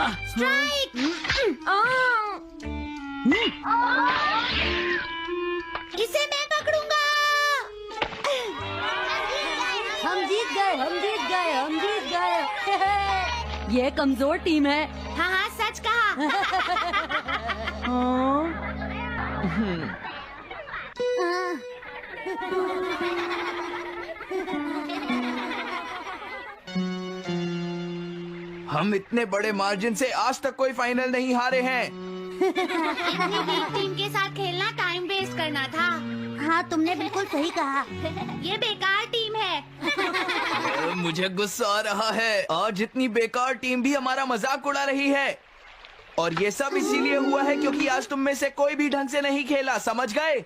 Strike. इसे मैं पकड़ूंगा। हम जीत गए, हम जीत गए, हम जीत गए। ये कमजोर टीम है। हाँ हाँ, सच कहा। हम इतने बड़े मार्जिन से आज तक कोई फाइनल नहीं हारे हैं। इतनी वीक टीम के साथ खेलना टाइम वेस्ट करना था। हाँ, तुमने बिल्कुल सही कहा। ये बेकार टीम है। मुझे गुस्सा आ रहा है। आज इतनी बेकार टीम भी हमारा मजाक उड़ा रही है। और ये सब इसीलिए हुआ है क्योंकि आज तुम में से कोई भी ढंग से नहीं खेला, समझ गए?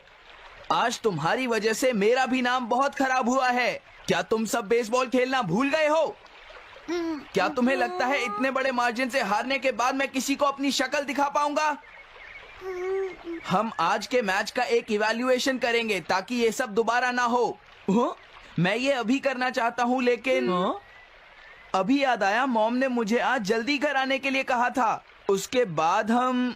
आज तुम्हारी वजह से मेरा भी नाम बहुत खराब हुआ है। क्या तुम सब बेसबॉल खेलना भूल गए हो? क्या तुम्हें लगता है इतने बड़े मार्जिन से हारने के बाद मैं किसी को अपनी शक्ल दिखा पाऊंगा? हम आज के मैच का एक इवैल्यूएशन करेंगे ताकि ये सब दोबारा ना हो। मैं ये अभी करना चाहता हूँ, लेकिन अभी याद आया मॉम ने मुझे आज जल्दी घर आने के लिए कहा था। उसके बाद हम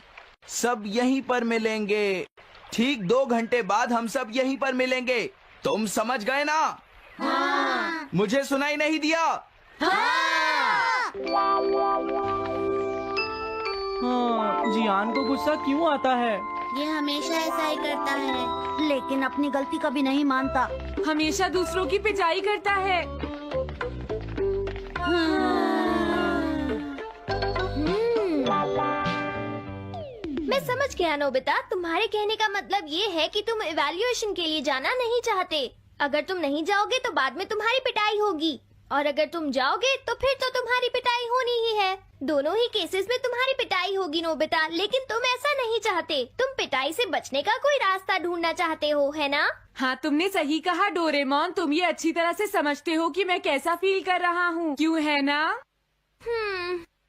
सब यहीं पर मिलेंगे। ठीक 2 घंटे बाद हम सब यहीं पर मिलेंगे। तुम समझ गए ना? हाँ। मुझे सुनाई नहीं दिया? हाँ, जियान को गुस्सा क्यों आता है? ये हमेशा ऐसा ही करता है। लेकिन अपनी गलती कभी नहीं मानता। हमेशा दूसरों की पिटाई करता है। मैं समझ गया नोबिता, तुम्हारे कहने का मतलब ये है कि तुम इवैल्यूएशन के लिए जाना नहीं चाहते। अगर तुम नहीं जाओगे तो बाद में तुम्हारी पिटाई होगी, और अगर तुम जाओगे तो फिर तो तुम्हारी पिटाई होनी ही है। दोनों ही केसेस में तुम्हारी पिटाई होगी नोबिता, लेकिन तुम ऐसा नहीं चाहते। तुम पिटाई से बचने का कोई रास्ता ढूंढना चाहते हो, है ना? हाँ, तुमने सही कहा डोरेमोन। तुम ये अच्छी तरह से समझते हो कि मैं कैसा फील कर रहा हूँ, क्यों है ना?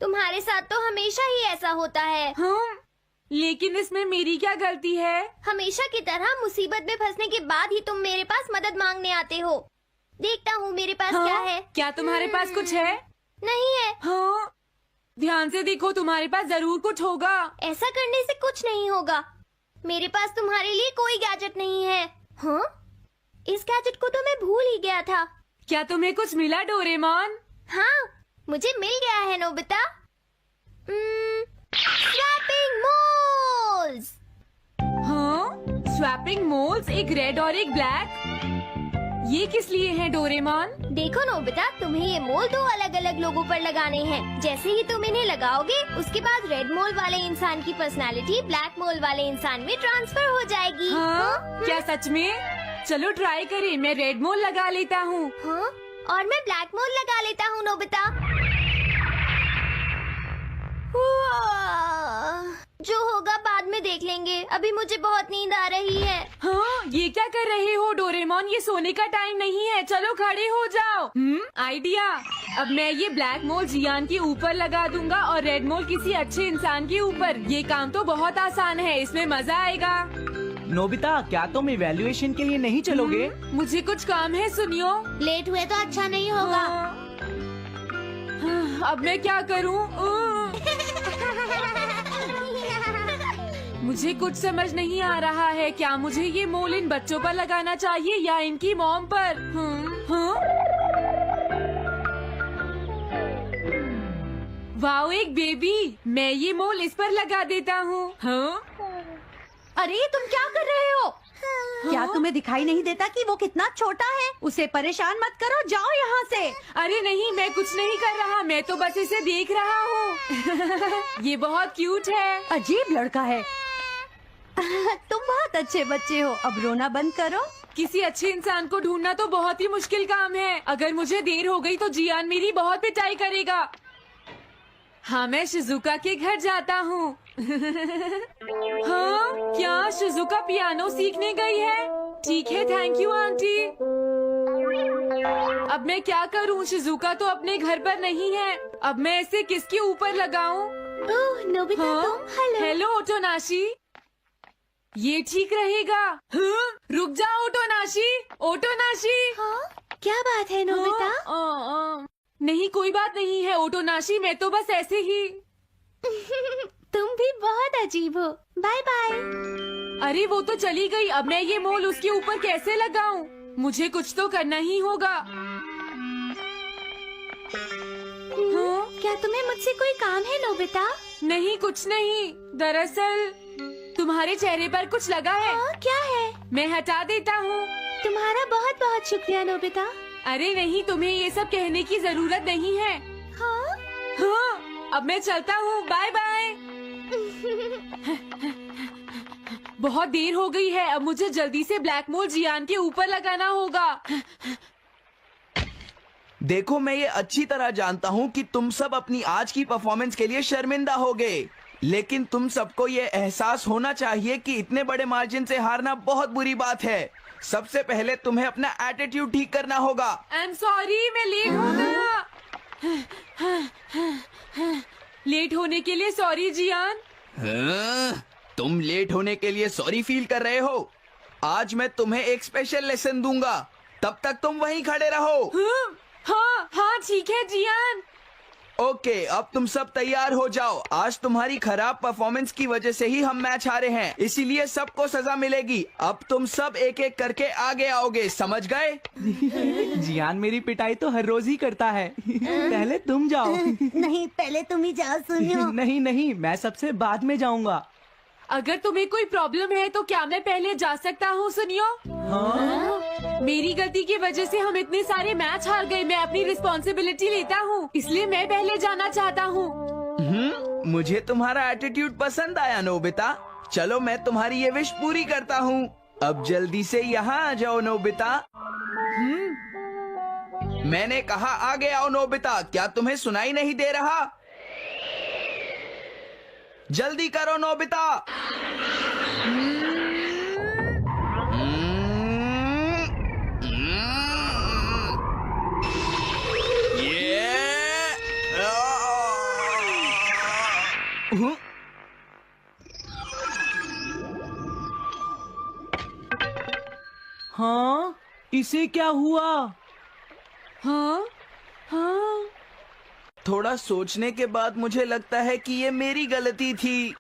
तुम्हारे साथ तो हमेशा ही ऐसा होता है। लेकिन इसमें मेरी क्या गलती है? हमेशा की तरह मुसीबत में फंसने के बाद ही तुम मेरे पास मदद मांगने आते हो। देखता हूँ मेरे पास क्या है। क्या तुम्हारे पास कुछ है? नहीं है। हाँ, ध्यान से देखो, तुम्हारे पास जरूर कुछ होगा। ऐसा करने से कुछ नहीं होगा। मेरे पास तुम्हारे लिए कोई गैजेट नहीं है। हाँ, इस गैजेट को तो मैं भूल ही गया था। क्या तुम्हें कुछ मिला डोरेमोन? हाँ, मुझे मिल गया है नोबिता। Swapping moles. हाँ, स्वैपिंग मोल्स, एक रेड और एक ब्लैक। ये किस लिए हैं डोरेमोन? देखो नोबिता, तुम्हें ये मोल 2 अलग अलग लोगों पर लगाने हैं। जैसे ही तुम इन्हें लगाओगे, उसके बाद रेड मोल वाले इंसान की पर्सनालिटी ब्लैक मोल वाले इंसान में ट्रांसफर हो जाएगी। हाँ? क्या सच में? चलो ट्राई करें। मैं रेड मोल लगा लेता हूँ। हाँ? और मैं ब्लैक मोल लगा लेता हूँ नोबिता। जो होगा बाद में देख लेंगे। अभी मुझे बहुत नींद आ रही है। हाँ, ये क्या कर रहे हो डोरेमोन? ये सोने का टाइम नहीं है। चलो खड़े हो जाओ। आइडिया। अब मैं ये ब्लैक मोल जियान के ऊपर लगा दूंगा और रेड मोल किसी अच्छे इंसान के ऊपर। ये काम तो बहुत आसान है, इसमें मजा आएगा। नोबिता, क्या तुम इवैल्यूएशन के लिए नहीं चलोगे? मुझे कुछ काम है, सुनियो। लेट हुए तो अच्छा नहीं होगा। अब मैं क्या करूँ? मुझे कुछ समझ नहीं आ रहा है। क्या मुझे ये मोल इन बच्चों पर लगाना चाहिए या इनकी मॉम पर? वाओ, एक बेबी। मैं ये मोल इस पर लगा देता हूँ। अरे तुम क्या कर रहे हो? क्या तुम्हें दिखाई नहीं देता कि वो कितना छोटा है? उसे परेशान मत करो, जाओ यहाँ से। अरे नहीं, मैं कुछ नहीं कर रहा। मैं तो बस इसे देख रहा हूँ। ये बहुत क्यूट है। अजीब लड़का है। तुम बहुत अच्छे बच्चे हो। अब रोना बंद करो। किसी अच्छे इंसान को ढूंढना तो बहुत ही मुश्किल काम है। अगर मुझे देर हो गई तो जियान मेरी बहुत पिटाई करेगा। हाँ, मैं शिजुका के घर जाता हूँ। हाँ, क्या शिजुका पियानो सीखने गई है? ठीक है, थैंक यू आंटी। अब मैं क्या करूँ? शिजुका तो अपने घर पर नहीं है। अब मैं इसे किसके ऊपर लगाऊं? ओह नोबिता, तुम? हेलो ओटोनाशी। ये ठीक रहेगा। रुक जाओ ओटोनाशी। ओटोनाशी। हाँ? क्या बात है नोबिता? नहीं, कोई बात नहीं है ओटोनाशी। मैं तो बस ऐसे ही। तुम भी बहुत अजीब हो। Bye bye. अरे वो तो चली गई, अब मैं ये मोल उसके ऊपर कैसे लगाऊं? मुझे कुछ तो करना ही होगा। हाँ? क्या तुम्हें मुझसे कोई काम है नोबिता? नहीं, कुछ नहीं। दरअसल तुम्हारे चेहरे पर कुछ लगा है। क्या है? मैं हटा देता हूँ। तुम्हारा बहुत बहुत शुक्रिया नोबिता। अरे नहीं, तुम्हें ये सब कहने की जरूरत नहीं है। हाँ? हाँ, अब मैं चलता हूँ। Bye bye. बहुत देर हो गई है, अब मुझे जल्दी से ब्लैक मोल जियान के ऊपर लगाना होगा। देखो, मैं ये अच्छी तरह जानता हूँ कि तुम सब अपनी आज की परफॉर्मेंस के लिए शर्मिंदा होगे, लेकिन तुम सबको ये एहसास होना चाहिए कि इतने बड़े मार्जिन से हारना बहुत बुरी बात है। सबसे पहले तुम्हें अपना एटीट्यूड ठीक करना होगा। आई एम सॉरी, मैं लेट हो गया। लेट होने के लिए सॉरी जियान। हाँ, तुम लेट होने के लिए सॉरी फील कर रहे हो? आज मैं तुम्हें एक स्पेशल लेसन दूंगा, तब तक तुम वहीं खड़े रहो। हाँ हाँ ठीक है जियान। ओके, अब तुम सब तैयार हो जाओ। आज तुम्हारी खराब परफॉर्मेंस की वजह से ही हम मैच हारे हैं, इसीलिए सबको सजा मिलेगी। अब तुम सब एक एक करके आगे आओगे, समझ गए? जियान मेरी पिटाई तो हर रोज ही करता है। पहले तुम जाओ। नहीं, पहले तुम ही जाओ सुनियो। नहीं नहीं, मैं सबसे बाद में जाऊंगा। अगर तुम्हें कोई प्रॉब्लम है तो क्या मैं पहले जा सकता हूँ? सुनियो, मेरी गलती की वजह से हम इतने सारे मैच हार गए। मैं अपनी रिस्पॉन्सिबिलिटी लेता हूँ, इसलिए मैं पहले जाना चाहता हूँ। मुझे तुम्हारा एटीट्यूड पसंद आया नोबिता। चलो, मैं तुम्हारी ये विश पूरी करता हूँ। अब जल्दी से यहाँ आ जाओ नोबिता। मैंने कहा आगे आओ नोबिता, क्या तुम्हें सुनाई नहीं दे रहा? जल्दी करो नोबिता। हाँ, इसे क्या हुआ? हाँ हाँ, थोड़ा सोचने के बाद मुझे लगता है कि ये मेरी गलती थी।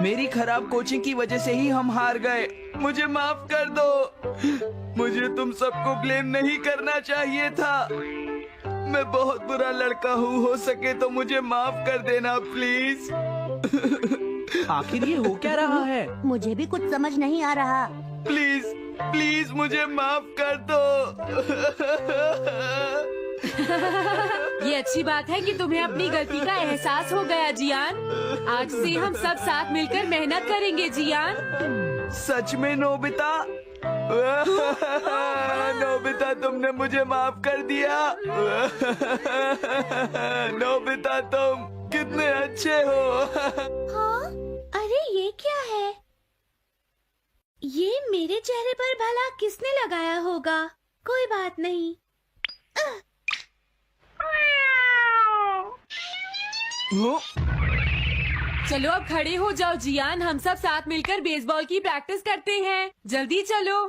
मेरी खराब कोचिंग की वजह से ही हम हार गए। मुझे माफ कर दो। मुझे तुम सबको ब्लेम नहीं करना चाहिए था। मैं बहुत बुरा लड़का हूँ, हो सके तो मुझे माफ कर देना प्लीज। आखिर ये हो क्या रहा है? मुझे भी कुछ समझ नहीं आ रहा। प्लीज प्लीज मुझे माफ कर दो। ये अच्छी बात है कि तुम्हें अपनी गलती का एहसास हो गया जियान। आज से हम सब साथ मिलकर मेहनत करेंगे जियान। सच में नोबिता? नोबिता, तुमने मुझे माफ कर दिया। नोबिता, तुम कितने अच्छे हो। हाँ? अरे ये क्या है? ये मेरे चेहरे पर भला किसने लगाया होगा? कोई बात नहीं। चलो अब खड़े हो जाओ जियान, हम सब साथ मिलकर बेसबॉल की प्रैक्टिस करते हैं। जल्दी चलो।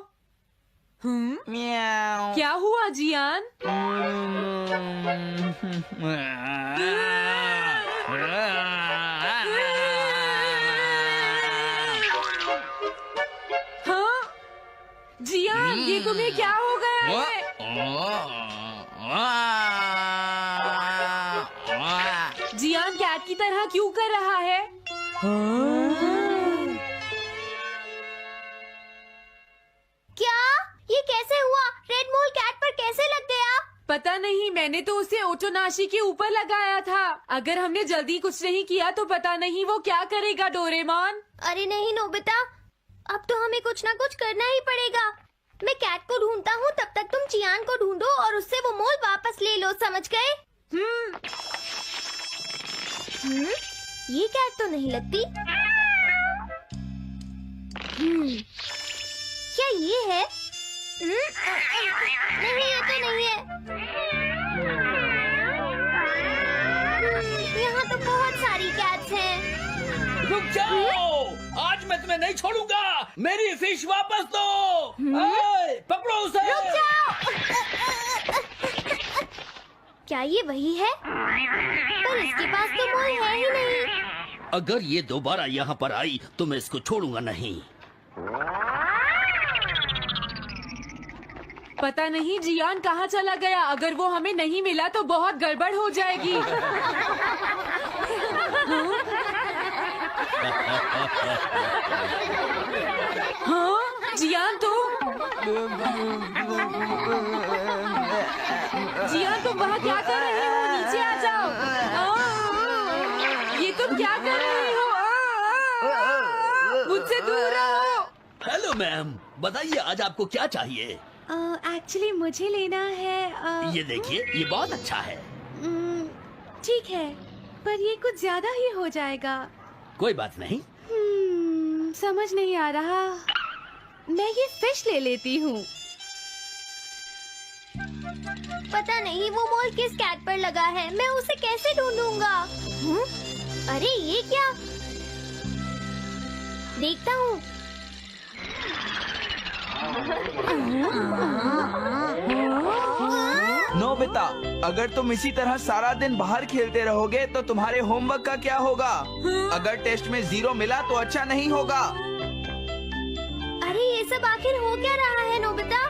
म्याऊ। क्या हुआ जियान? हाँ जियान, ये तुम्हें क्या हो गया है? जियान कैट की तरह क्यों कर रहा है? क्या? ये कैसे हुआ? रेड मोल कैट पर कैसे लग गया? पता नहीं, मैंने तो उसे ओटोनाशी के ऊपर लगाया था। अगर हमने जल्दी कुछ नहीं किया तो पता नहीं वो क्या करेगा डोरेमोन। अरे नहीं नोबिता, अब तो हमें कुछ ना कुछ करना ही पड़ेगा। मैं कैट को ढूंढता हूँ, तब तक तुम चियान को ढूंढो और उससे वो मोल वापस ले लो, समझ गए? ये कैट तो नहीं लगती। क्या ये है? नहीं, ये तो नहीं है। यहाँ तो बहुत सारी कैट्स हैं। रुक जाओ, आज मैं तुम्हें नहीं छोड़ूंगा। मेरी फिश वापस दो। ए, पकड़ो उसे। रुक जाओ। क्या ये वही है? पर इसके पास तो मोल है ही नहीं। अगर ये दोबारा यहाँ पर आई तो मैं इसको छोड़ूंगा नहीं। पता नहीं जियान कहाँ चला गया। अगर वो हमें नहीं मिला तो बहुत गड़बड़ हो जाएगी। हाँ जियान तुम वहाँ क्या कर रहे हो? नीचे आ जाओ। ये तुम क्या कर रहे हो? मुझसे दूर रहो। हेलो मैम, बताइए आज आपको क्या चाहिए? एक्चुअली मुझे लेना है ये देखिए, ये बहुत अच्छा है। ठीक है, पर ये कुछ ज्यादा ही हो जाएगा। कोई बात नहीं। समझ नहीं आ रहा। मैं ये फिश ले लेती हूँ। पता नहीं वो मोल किस कैट पर लगा है। मैं उसे कैसे ढूंढूंगा? अरे ये क्या? देखता हूँ। नोबिता, अगर तुम इसी तरह सारा दिन बाहर खेलते रहोगे तो तुम्हारे होमवर्क का क्या होगा? अगर टेस्ट में 0 मिला तो अच्छा नहीं होगा। अरे ये सब आखिर हो क्या रहा है नोबिता?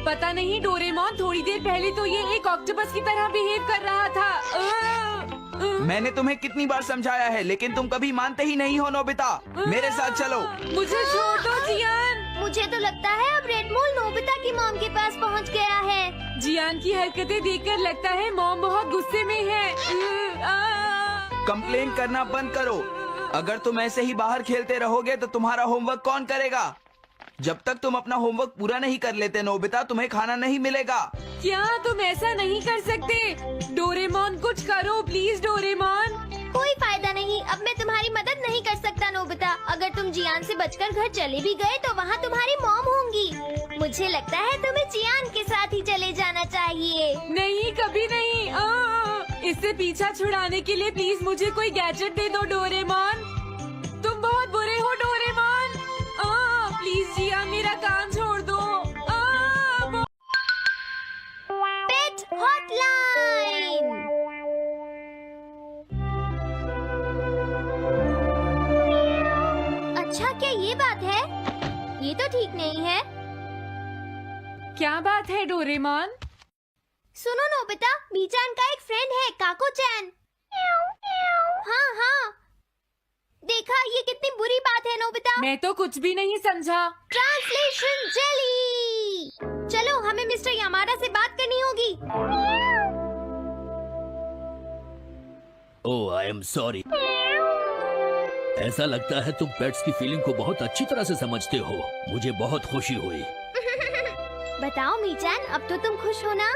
पता नहीं डोरेमोन, थोड़ी देर पहले तो ये एक ऑक्टोपस की तरह बिहेव कर रहा था। मैंने तुम्हें कितनी बार समझाया है, लेकिन तुम कभी मानते ही नहीं हो। नोबिता, मेरे साथ चलो। मुझे छोड़ दो जियान। मुझे तो लगता है अब रेड मोल नोबिता की मॉम के पास पहुंच गया है। जियान की हरकतें देखकर लगता है मॉम बहुत गुस्से में है। कंप्लेन करना बंद करो। अगर तुम ऐसे ही बाहर खेलते रहोगे तो तुम्हारा होमवर्क कौन करेगा? जब तक तुम अपना होमवर्क पूरा नहीं कर लेते नोबिता, तुम्हें खाना नहीं मिलेगा। क्या तुम ऐसा नहीं कर सकते? डोरेमोन कुछ करो प्लीज डोरेमोन। कोई फायदा नहीं, अब मैं तुम्हारी मदद नहीं कर सकता नोबिता। अगर तुम जियान से बचकर घर चले भी गए तो वहाँ तुम्हारी मॉम होंगी। मुझे लगता है तुम्हें जियान के साथ ही चले जाना चाहिए। नहीं, कभी नहीं। इससे पीछा छुड़ाने के लिए प्लीज मुझे कोई गैजेट दे दो डोरेमोन। तुम बहुत बुरे हो डोरेमोन। प्लीज जियान, मेरा काम छोड़ दो। पेट हॉटलाइन। अच्छा, क्या ये बात है? ये तो ठीक नहीं है। क्या बात है डोरेमोन? सुनो नोबिता, बीचान का एक फ्रेंड है, काको-चैन। हाँ हाँ, देखा, ये कितनी बुरी बात है नोबिता। मैं तो कुछ भी नहीं समझा। Translation jelly. चलो, हमें मिस्टर यामाडा से बात करनी होगी। ओह, आई एम सॉरी। ऐसा लगता है तुम पेट्स की फीलिंग को बहुत अच्छी तरह से समझते हो। मुझे बहुत खुशी हुई। बताओ मीचान, अब तो तुम खुश हो ना?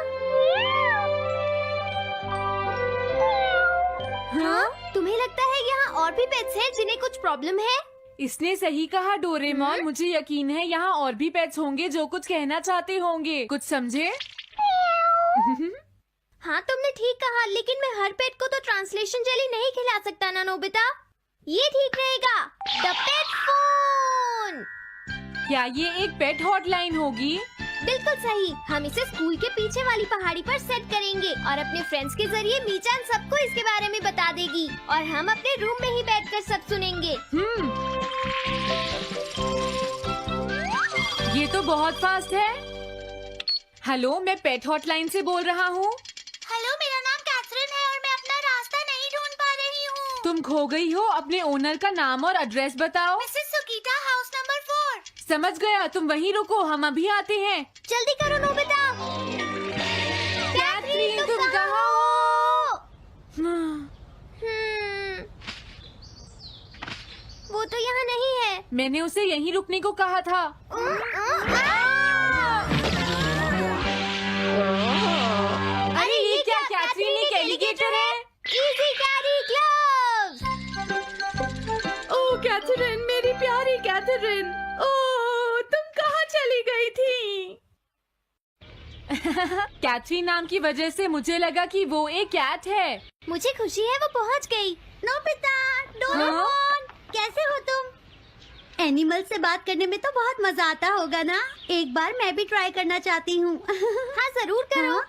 हाँ? तुम्हें लगता है यहाँ और भी पेट्स हैं जिन्हें कुछ प्रॉब्लम है? इसने सही कहा डोरेमोन। मुझे यकीन है यहाँ और भी पेट्स होंगे जो कुछ कहना चाहते होंगे। कुछ समझे? हाँ, तुमने ठीक कहा, लेकिन मैं हर पेट को तो ट्रांसलेशन जेली नहीं खिला सकता ना नोबिता। ये ठीक रहेगा। The pet phone. क्या ये एक पेट हॉटलाइन होगी? बिल्कुल सही। हम इसे स्कूल के पीछे वाली पहाड़ी पर सेट करेंगे और अपने फ्रेंड्स के जरिए मीचान सबको इसके बारे में बता देगी और हम अपने रूम में ही बैठकर सब सुनेंगे। ये तो बहुत फास्ट है। हेलो, मैं पेट हॉटलाइन से बोल रहा हूँ। हेलो, मेरा नाम कैथरीन है और मैं अपना रास्ता नहीं ढूंढ पा रही हूँ। तुम खो गई हो। अपने ओनर का नाम और एड्रेस बताओ। Mrs Sukita, house number 4। समझ गया, तुम वहीं रुको, हम अभी आते हैं। जल्दी करो नोबिता। कैथरीन, तुम कहाँ हो? हो? वो तो यहाँ नहीं है। मैंने उसे यहीं रुकने को कहा था। अरे ये क्या? कैथरीन एक एलिगेटर है। Easy carry gloves. Oh Catherine, मेरी प्यारी कैथरीन। ओह, तुम कहाँ चली गई थी? कैथरीन नाम की वजह से मुझे लगा कि वो एक कैट है। मुझे खुशी है वो पहुँच गई। नोबिता, डोरेमोन, कैसे हो तुम? एनिमल से बात करने में तो बहुत मजा आता होगा ना? एक बार मैं भी ट्राई करना चाहती हूँ। हाँ, जरूर करो।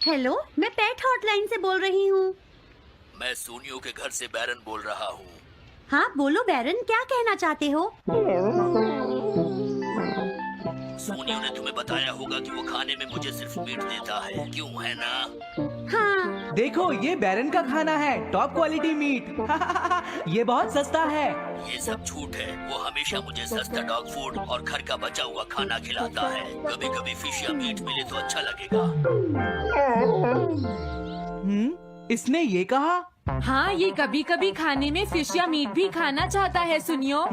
हेलो, मैं पेट हॉटलाइन से बोल रही हूँ। मैं सोनियो के घर से बैरन बोल रहा हूँ। हाँ बोलो बैरन, क्या कहना चाहते हो? सोनियो ने तुम्हें बताया होगा कि वो खाने में मुझे सिर्फ मीट देता है, क्यों है ना? हाँ, देखो ये बैरन का खाना है, टॉप क्वालिटी मीट। ये बहुत सस्ता है। ये सब झूठ है। वो हमेशा मुझे सस्ता डॉग फूड और घर का बचा हुआ खाना खिलाता है। कभी कभी फिश या मीट मिले तो अच्छा लगेगा। इसने ये कहा? हाँ, ये कभी कभी खाने में फिश या मीट भी खाना चाहता है सुनियो।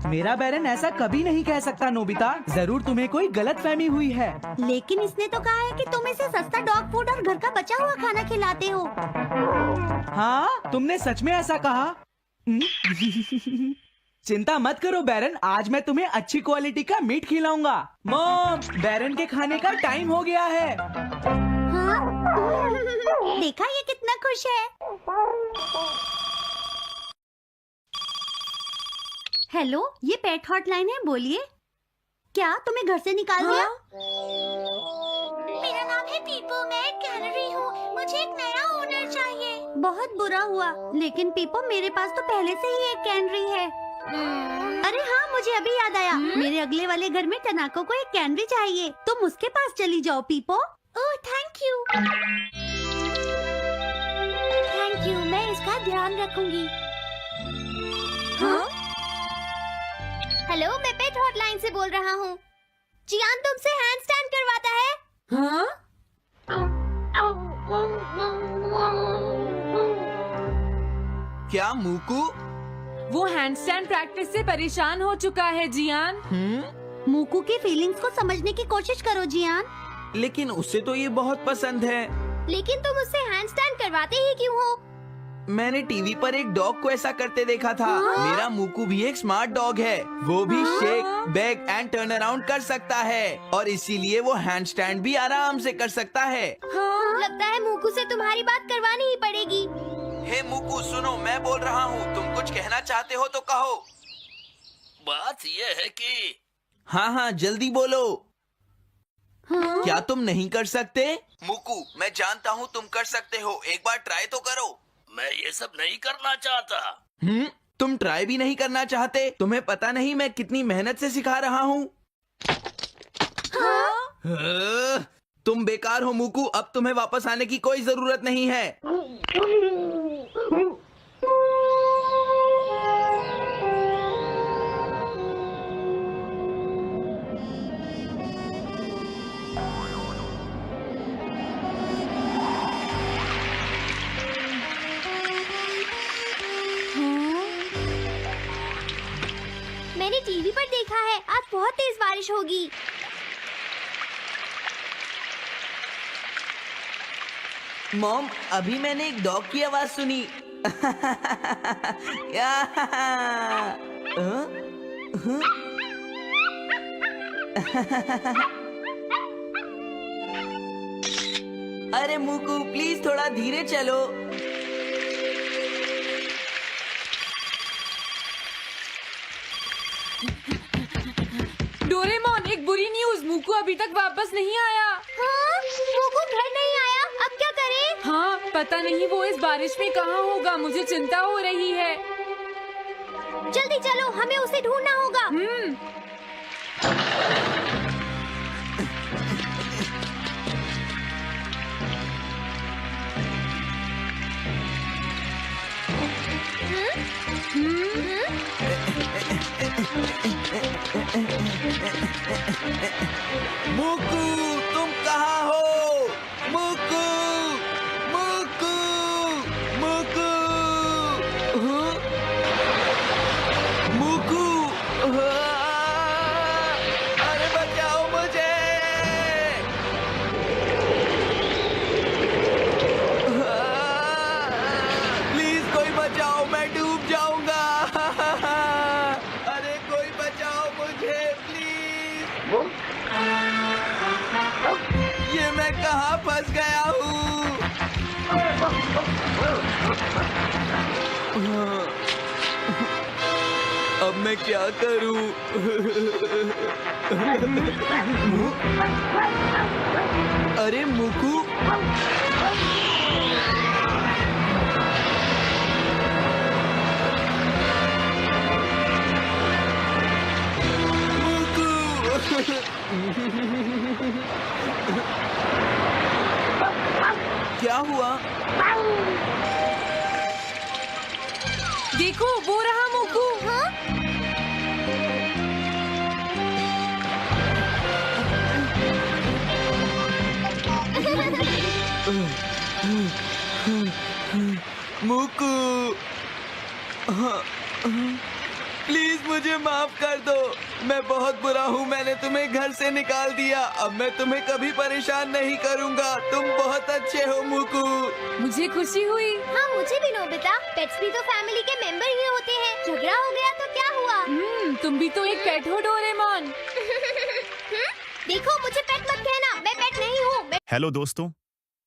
मेरा बैरन ऐसा कभी नहीं कह सकता नोबिता। जरूर तुम्हें कोई गलत फहमी हुई है। लेकिन इसने तो कहा है कि तुम इसे सस्ता डॉग फूड और घर का बचा हुआ खाना खिलाते हो। हाँ, तुमने सच में ऐसा कहा? चिंता मत करो बैरन, आज मैं तुम्हें अच्छी क्वालिटी का मीट खिलाऊंगा। मॉम, बैरन के खाने का टाइम हो गया है। हाँ? देखा ये कितना खुश है। हेलो, ये पेट हॉटलाइन है, बोलिए। क्या तुम्हें घर से निकाल दिया? मेरा नाम है पीपो, मैं एक कैनरी हूँ। मुझे एक नया ओनर चाहिए। बहुत बुरा हुआ, लेकिन पीपो मेरे पास तो पहले से ही एक कैनरी है। अरे हाँ, मुझे अभी याद आया। मेरे अगले वाले घर में टनाको को एक कैनरी चाहिए। तुम उसके पास चली जाओ पीपो। Oh thank you. Thank you, मैं इसका ध्यान रखूंगी। हाँ? हेलो, मैं पेट हॉटलाइन से बोल रहा हूँ। जियान तुमसे हैंड स्टैंड करवाता है। हाँ? क्या मूकू? वो हैंडस्टैंड प्रैक्टिस से परेशान हो चुका है जियान। मूकू की फीलिंग्स को समझने की कोशिश करो जियान। लेकिन उसे तो ये बहुत पसंद है। लेकिन तुम उससे हैंड स्टैंड करवाते ही क्यों हो? मैंने टीवी पर एक डॉग को ऐसा करते देखा था। मेरा मूकू भी एक स्मार्ट डॉग है। वो भी shake, bag and turn around कर सकता है और इसीलिए वो हैंड स्टैंड भी आराम से कर सकता है। लगता है मूकू से तुम्हारी बात करवानी ही पड़ेगी। हे मूकू, सुनो, मैं बोल रहा हूँ। तुम कुछ कहना चाहते हो तो कहो। बात ये है कि हाँ हाँ, जल्दी बोलो। क्या तुम नहीं कर सकते? मूकू, मैं जानता हूँ तुम कर सकते हो। एक बार ट्राई तो करो। मैं ये सब नहीं करना चाहता। तुम ट्राई भी नहीं करना चाहते? तुम्हें पता नहीं मैं कितनी मेहनत से सिखा रहा हूँ। तुम बेकार हो मूकू। अब तुम्हें वापस आने की कोई जरूरत नहीं है। मैंने टीवी पर देखा है, आज बहुत तेज बारिश होगी। मॉम, अभी मैंने एक डॉग की आवाज सुनी। अरे मूकू, प्लीज थोड़ा धीरे चलो। डोरेमोन, एक बुरी न्यूज, मूकू अभी तक वापस नहीं आया। हाँ? मूकू घर नहीं आया, अब क्या करें? हाँ, पता नहीं वो इस बारिश में कहाँ होगा। मुझे चिंता हो रही है। जल्दी चलो, हमें उसे ढूंढना होगा। मूकू, तुम कहाँ हो? मूकू, मूकू, मूकू, मूकू, अरे बचाओ मुझे। प्लीज कोई बचाओ, मैं डूब जाऊंगा। अरे कोई बचाओ मुझे प्लीज। ये मैं कहाँ फंस गया हूँ? अब मैं क्या करूँ? अरे मूकू, क्या हुआ? देखो वो रहा मोकू। मुकू, प्लीज मुझे माफ कर दो। मैं बहुत बुरा हूँ, मैंने तुम्हें घर से निकाल दिया। अब मैं तुम्हें कभी परेशान नहीं करूँगा। तुम बहुत अच्छे हो मुकू। मुझे खुशी हुई। हाँ मुझे भी नोबिता, पेट्स भी तो फैमिली के मेंबर ही होते हैं। झगड़ा हो गया तो क्या हुआ? तुम भी तो एक पेट हो डोरेमोन। देखो मुझे पेट मत कहना, मैं पेट नहीं हूँ। हेलो दोस्तों,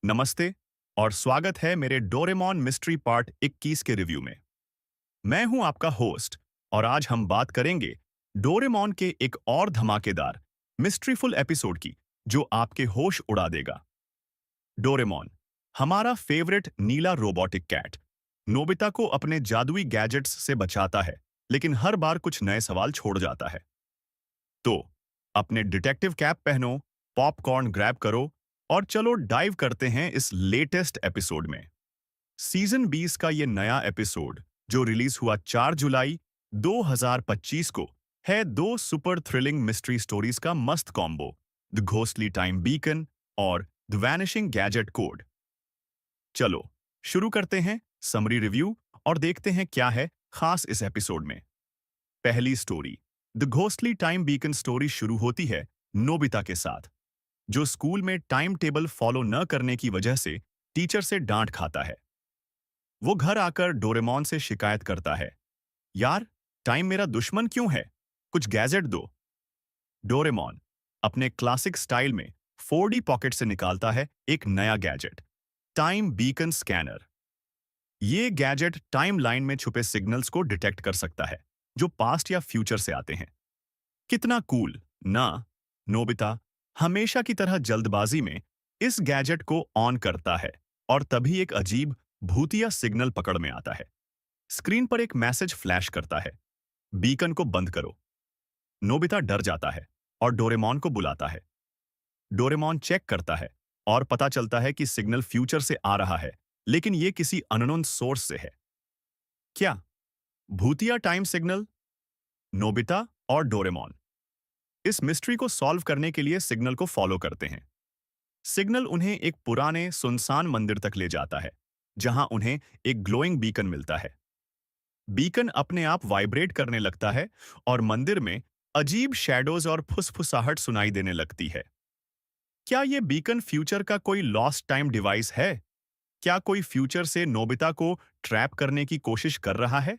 नमस्ते और स्वागत है मेरे डोरेमोन मिस्ट्री पार्ट 21 के रिव्यू में। मैं हूं आपका होस्ट और आज हम बात करेंगे डोरेमोन के एक और धमाकेदार मिस्ट्रीफुल एपिसोड की जो आपके होश उड़ा देगा। डोरेमोन, हमारा फेवरेट नीला रोबोटिक कैट, नोबिता को अपने जादुई गैजेट्स से बचाता है, लेकिन हर बार कुछ नए सवाल छोड़ जाता है। तो अपने डिटेक्टिव कैप पहनो, पॉपकॉर्न ग्रैब करो और चलो डाइव करते हैं इस लेटेस्ट एपिसोड में। सीजन 20 का ये नया एपिसोड जो रिलीज हुआ 4 जुलाई 2025 को है 2 सुपर थ्रिलिंग मिस्ट्री स्टोरीज का मस्त combo, the ghostly time beacon और द वैनिशिंग गैजेट कोड। चलो शुरू करते हैं समरी रिव्यू और देखते हैं क्या है खास इस एपिसोड में। पहली story, the ghostly time beacon story शुरू होती है नोबिता के साथ, जो स्कूल में टाइम टेबल फॉलो न करने की वजह से टीचर से डांट खाता है। वो घर आकर डोरेमोन से शिकायत करता है, यार टाइम मेरा दुश्मन क्यों है, कुछ गैजेट दो। डोरेमोन अपने क्लासिक स्टाइल में 4D पॉकेट से निकालता है एक नया गैजेट, टाइम बीकन स्कैनर। ये गैजेट टाइम लाइन में छुपे सिग्नल्स को डिटेक्ट कर सकता है जो पास्ट या फ्यूचर से आते हैं। कितना कूल ना? नोबिता हमेशा की तरह जल्दबाजी में इस गैजेट को ऑन करता है और तभी एक अजीब भूतिया सिग्नल पकड़ में आता है। स्क्रीन पर एक मैसेज फ्लैश करता है, बीकन को बंद करो। नोबिता डर जाता है और डोरेमोन को बुलाता है। डोरेमोन चेक करता है और पता चलता है कि सिग्नल फ्यूचर से आ रहा है, लेकिन यह किसी अननोन सोर्स से है। क्या भूतिया टाइम सिग्नल? नोबिता और डोरेमोन इस मिस्ट्री को सॉल्व करने के लिए सिग्नल को फॉलो करते हैं। सिग्नल उन्हें एक पुराने सुनसान मंदिर तक ले जाता है, जहां उन्हें एक ग्लोइंग बीकन मिलता है। बीकन अपने आप वाइब्रेट करने लगता है और मंदिर में अजीब शैडोज और फुसफुसाहट सुनाई देने लगती है। क्या यह बीकन फ्यूचर का कोई लॉस्ट टाइम डिवाइस है? क्या कोई फ्यूचर से नोबिता को ट्रैप करने की कोशिश कर रहा है?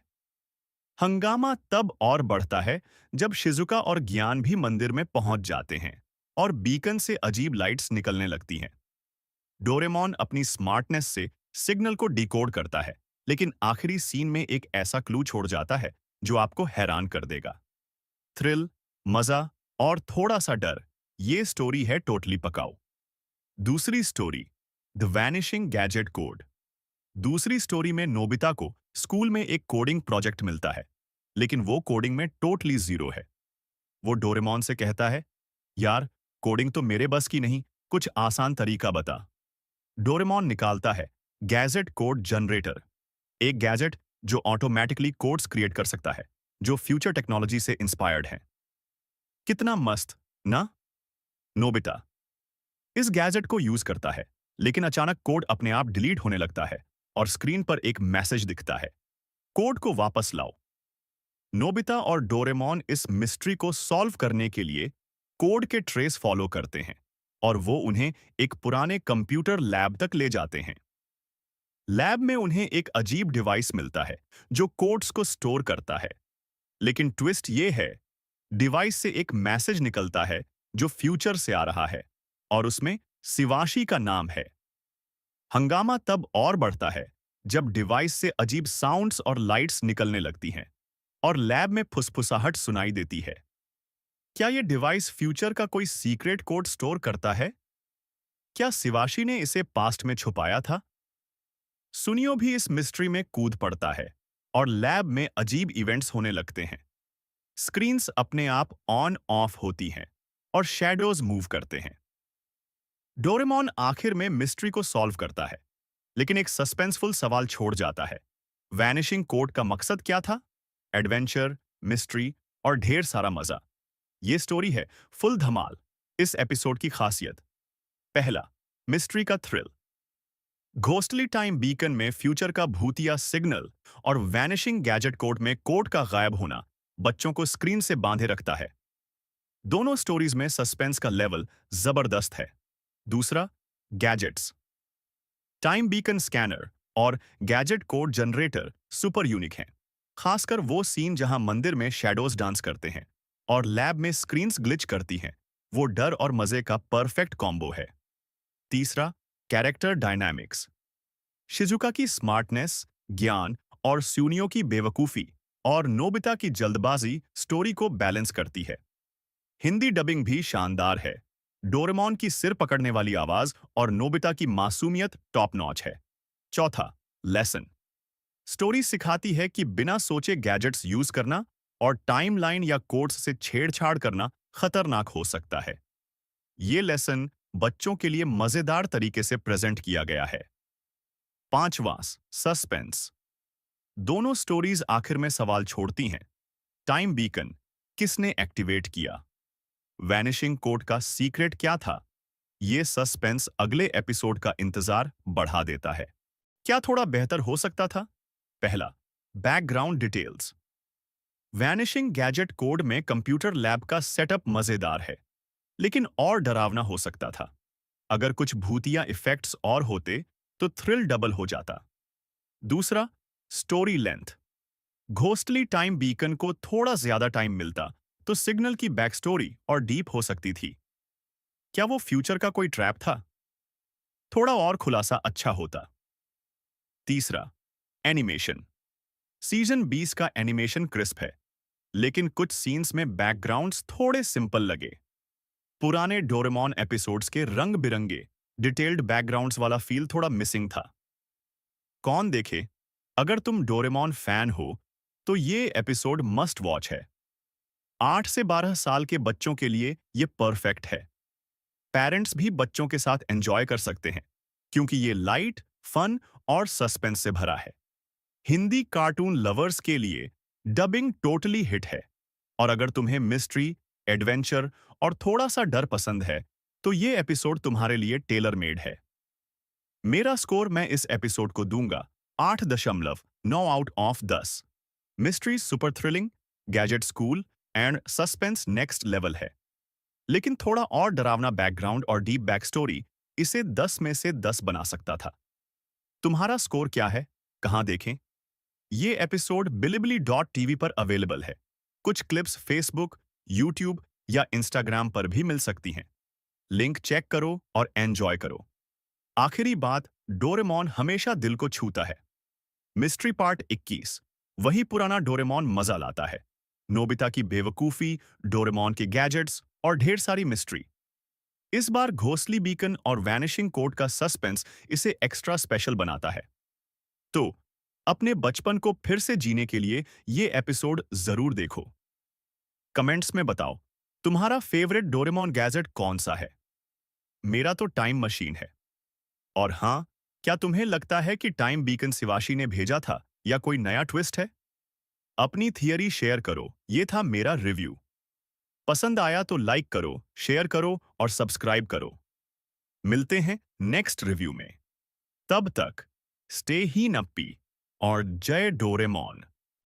हंगामा तब और बढ़ता है जब शिजुका और ज्ञान भी मंदिर में पहुंच जाते हैं और बीकन से अजीब लाइट्स निकलने लगती हैं। डोरेमोन अपनी स्मार्टनेस से सिग्नल को डिकोड करता है, लेकिन आखिरी सीन में एक ऐसा क्लू छोड़ जाता है जो आपको हैरान कर देगा। थ्रिल, मजा और थोड़ा सा डर, ये स्टोरी है टोटली पकाऊ। दूसरी story, the vanishing gadget code. दूसरी स्टोरी में नोबिता को स्कूल में एक कोडिंग प्रोजेक्ट मिलता है, लेकिन वो कोडिंग में टोटली जीरो है। वो डोरेमोन से कहता है, यार कोडिंग तो मेरे बस की नहीं, कुछ आसान तरीका बता। डोरेमोन निकालता है गैजेट कोड जनरेटर, एक गैजेट जो ऑटोमेटिकली कोड्स क्रिएट कर सकता है जो फ्यूचर टेक्नोलॉजी से इंस्पायर्ड है। कितना मस्त ना? नोबिता इस गैजेट को यूज करता है, लेकिन अचानक कोड अपने आप डिलीट होने लगता है और स्क्रीन पर एक मैसेज दिखता है, कोड को वापस लाओ। नोबिता और डोरेमोन इस मिस्ट्री को सॉल्व करने के लिए कोड के ट्रेस फॉलो करते हैं और वो उन्हें एक पुराने कंप्यूटर लैब तक ले जाते हैं। लैब में उन्हें एक अजीब डिवाइस मिलता है जो कोड्स को स्टोर करता है, लेकिन ट्विस्ट ये है, डिवाइस से एक मैसेज निकलता है जो फ्यूचर से आ रहा है और उसमें शिवाशी का नाम है। हंगामा तब और बढ़ता है जब डिवाइस से अजीब साउंड्स और लाइट्स निकलने लगती हैं और लैब में फुसफुसाहट सुनाई देती है। क्या यह डिवाइस फ्यूचर का कोई सीक्रेट कोड स्टोर करता है? क्या शिवाशी ने इसे पास्ट में छुपाया था? सुनियो भी इस मिस्ट्री में कूद पड़ता है और लैब में अजीब इवेंट्स होने लगते हैं। स्क्रीन्स अपने आप ऑन ऑफ होती हैं और शैडोज मूव करते हैं। डोरेमोन आखिर में मिस्ट्री को सॉल्व करता है, लेकिन एक सस्पेंसफुल सवाल छोड़ जाता है। वैनिशिंग कोड का मकसद क्या था? एडवेंचर, मिस्ट्री और ढेर सारा मजा। ये स्टोरी है फुल धमाल। इस एपिसोड की खासियत: पहला, मिस्ट्री का थ्रिल। घोस्टली टाइम बीकन में फ्यूचर का भूतिया सिग्नल और वैनिशिंग गैजेट कोड में कोड का गायब होना बच्चों को स्क्रीन से बांधे रखता है। दोनों स्टोरीज में सस्पेंस का लेवल जबरदस्त है। दूसरा, गैजेट्स। टाइम बीकन स्कैनर और gadget code generator super unique हैं। खासकर वो सीन जहां मंदिर में शैडोज डांस करते हैं और लैब में स्क्रीन्स ग्लिच करती हैं, वो डर और मजे का परफेक्ट कॉम्बो है। तीसरा, कैरेक्टर डायनामिक्स। शिजुका की स्मार्टनेस, ज्ञान और सुनियो की बेवकूफी और नोबिता की जल्दबाजी स्टोरी को बैलेंस करती है। हिंदी डबिंग भी शानदार है। डोरेमोन की सिर पकड़ने वाली आवाज और नोबिता की मासूमियत टॉप नॉच है। चौथा, लेसन। स्टोरी सिखाती है कि बिना सोचे गैजेट्स यूज करना और टाइमलाइन या कोड्स से छेड़छाड़ करना खतरनाक हो सकता है। ये लेसन बच्चों के लिए मजेदार तरीके से प्रेजेंट किया गया है। पांचवां, सस्पेंस। दोनों स्टोरीज आखिर में सवाल छोड़ती हैं। टाइम बीकन किसने एक्टिवेट किया? वैनिशिंग कोड का सीक्रेट क्या था? ये सस्पेंस अगले एपिसोड का इंतजार बढ़ा देता है। क्या थोड़ा बेहतर हो सकता था? पहला, background details. Vanishing gadget code में कंप्यूटर लैब का सेटअप मजेदार है, लेकिन और डरावना हो सकता था। अगर कुछ भूतिया इफेक्ट्स और होते तो थ्रिल डबल हो जाता। दूसरा, story length. Ghostly time beacon को थोड़ा ज्यादा टाइम मिलता तो सिग्नल की बैक स्टोरी और डीप हो सकती थी। क्या वो फ्यूचर का कोई ट्रैप था? थोड़ा और खुलासा अच्छा होता। तीसरा, एनिमेशन। सीजन 20 का एनिमेशन क्रिस्प है, लेकिन कुछ सीन्स में बैकग्राउंड्स थोड़े सिंपल लगे। पुराने डोरेमोन एपिसोड्स के रंग बिरंगे डिटेल्ड बैकग्राउंड्स वाला फील थोड़ा मिसिंग था। कौन देखे? अगर तुम डोरेमोन फैन हो तो ये एपिसोड मस्ट वॉच है। 8 से 12 साल के बच्चों के लिए ये परफेक्ट है। पेरेंट्स भी बच्चों के साथ एंजॉय कर सकते हैं, क्योंकि ये लाइट, फन और सस्पेंस से भरा है। हिंदी कार्टून लवर्स के लिए डबिंग टोटली हिट है, और अगर तुम्हें मिस्ट्री, एडवेंचर और थोड़ा सा डर पसंद है तो ये एपिसोड तुम्हारे लिए टेलर मेड है। मेरा स्कोर मैं इस एपिसोड को दूंगा 8.9 out of 10। Mystery super thrilling, gadget school and suspense next level है, लेकिन थोड़ा और डरावना बैकग्राउंड और डीप बैक स्टोरी इसे 10 में से 10 बना सकता था। तुम्हारा स्कोर क्या है? कहां देखें? ये एपिसोड bilibili.tv पर अवेलेबल है। कुछ क्लिप्स फेसबुक, यूट्यूब या इंस्टाग्राम पर भी मिल सकती हैं। लिंक चेक करो और एंजॉय करो। आखिरी बात, डोरेमोन हमेशा दिल को छूता है। मिस्ट्री पार्ट 21 वही पुराना डोरेमोन मजा लाता है। नोबिता की बेवकूफी, डोरेमोन के गैजेट्स और ढेर सारी मिस्ट्री। इस बार घोस्टली बीकन और वैनिशिंग कोड का सस्पेंस इसे एक्स्ट्रा स्पेशल बनाता है। तो अपने बचपन को फिर से जीने के लिए ये एपिसोड जरूर देखो। कमेंट्स में बताओ तुम्हारा फेवरेट डोरेमोन गैजेट कौन सा है? मेरा तो टाइम मशीन है। और हाँ, क्या तुम्हें लगता है कि टाइम बीकन शिवाशी ने भेजा था या कोई नया ट्विस्ट है? अपनी थियरी शेयर करो। ये था मेरा रिव्यू। पसंद आया तो लाइक करो, शेयर करो और सब्सक्राइब करो। मिलते हैं नेक्स्ट रिव्यू में। तब तक स्टे ही नप्पी और जय डोरेमोन।